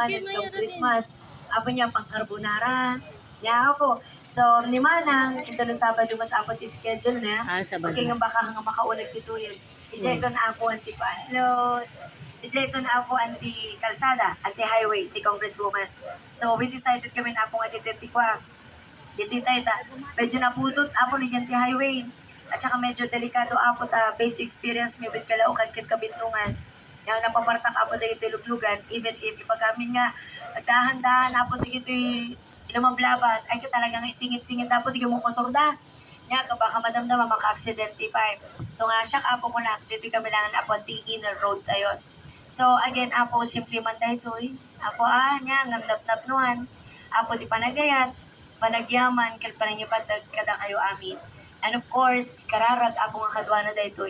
at itong Christmas. Apo niya pang carbonara. Niya ako. So, ni Manang, ito ng Sabado mat apat yung schedule niya. Sabado. Okay nga baka nga makaulag dito yun. Ijay ko na ako anti-palot. Ijay ko na ako anti-kalsada, anti-highway, ni Congresswoman. So, we decided kami na ako nga dito dito tayo medyo napudot apo ni anti-highway. At saka medyo delikado apo basic experience may bit kalaukan kit kabintungan. Yang napapartak apo dito luglugan, even if ipagamin nga, dahan-dahan apo dito ilamablabas, ay ka talagang isingit-singit apo dito mo motor da. Nya ka baka madamdama maka-accidente pa. So nga siya apo ko na dito kami lang apo ang inner road tayo. So again apo simple man dito apo nya ngamdap-nap nuan. Apo di panagayat, panagyaman kel panangibatag kada kayo amin. And of course, kararag apo nga kadwana dito.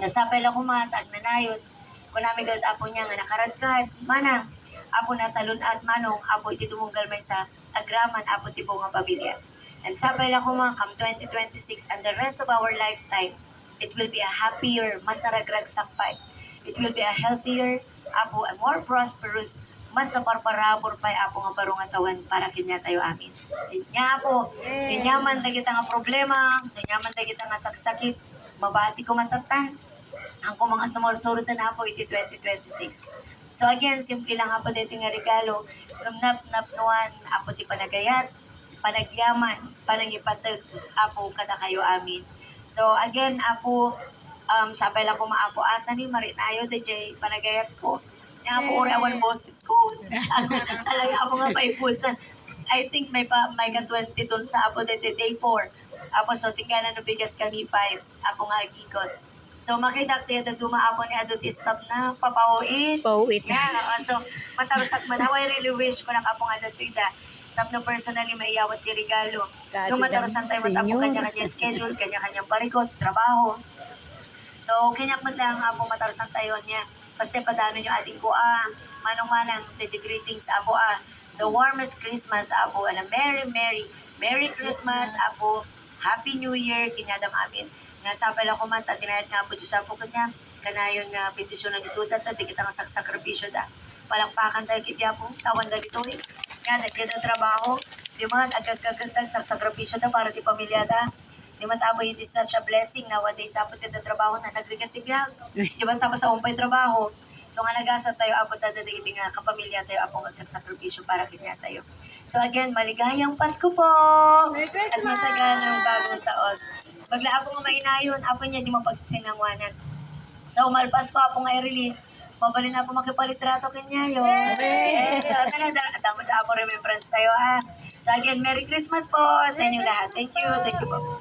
Nasapay lang kumatag nanayon. Kung namin gawin apo niya nga nakaradkad, manang apo na sa lunat manong apo iti dumunggal may sa agraman apo ti nga pamilya. And sapay lang kuma come 2026 and the rest of our lifetime, it will be a happier, mas naragrag sakpay. It will be a healthier, apo, a more prosperous, mas naparparabor pa apo nga barong atawan para kinya tayo amin. Nya apo, kinyaman na kita nga problema, kinyaman na kita nga saksakit, mabati ko matatan, ang ko mga sumulsurod na apo iti 2026. So again, simple lang apo dito nga regalo, nap nuan apo ti panagayat, panagyaman, panangipatag apo kada kayo amin. So again, apo, sabay lang ko maapo ata ni Marinayo DJ, panagayat ko. Nga po uri awan boses ko. Talaga ako nga paipulsan. I think may ka 20 dun sa apo dito day 4. Apo so tinggalan no bigat kami 5. Ako nga gigot. So makita tayo na dumaapon ni adult stop na papauit. Pauwit. Yeah, so matarusak man. I really wish ko na kapong adult ida. Tapno personally maiyawat ti regalo. Nung matarusan tayo matapong kanya-kanya schedule, kanya-kanyang parikot, trabaho. So kinyak man lang apo matarusan tayo niya. Basta padano nyo ating ko manong-manang greetings apo the warmest Christmas apo and a Merry Christmas apo, Happy New Year kinyadam amin. Nga sapay lang kumanta, tinayat nga po Diyos apo kanya, kanayon nga petisyon ng isutat at di kita nga sakripisyo da. Palakpakan tayo kitya po, tawan da dito Nga, nagkita trabaho, di man, agad-agad sakripisyo da para di pamilya da. Di man tamo it is such a blessing nowadays apo dito trabaho na nagrigat ti biyag. Di man tamo sa umpay trabaho. So nga nagasa tayo apo dadadagibing nga kapamilya tayo apo magsakripisyo para kanya tayo. So again, maligayang Pasko po! At masaganang bagong taon. Bagla apo nga mainayon, apo niya di mapagsisinangwanan. So malpas pa apo nga i-release, mabalin na po makipalitrato kanya yun. So damo apo remembrance tayo So again, Merry Christmas po sa inyong lahat. Thank you po.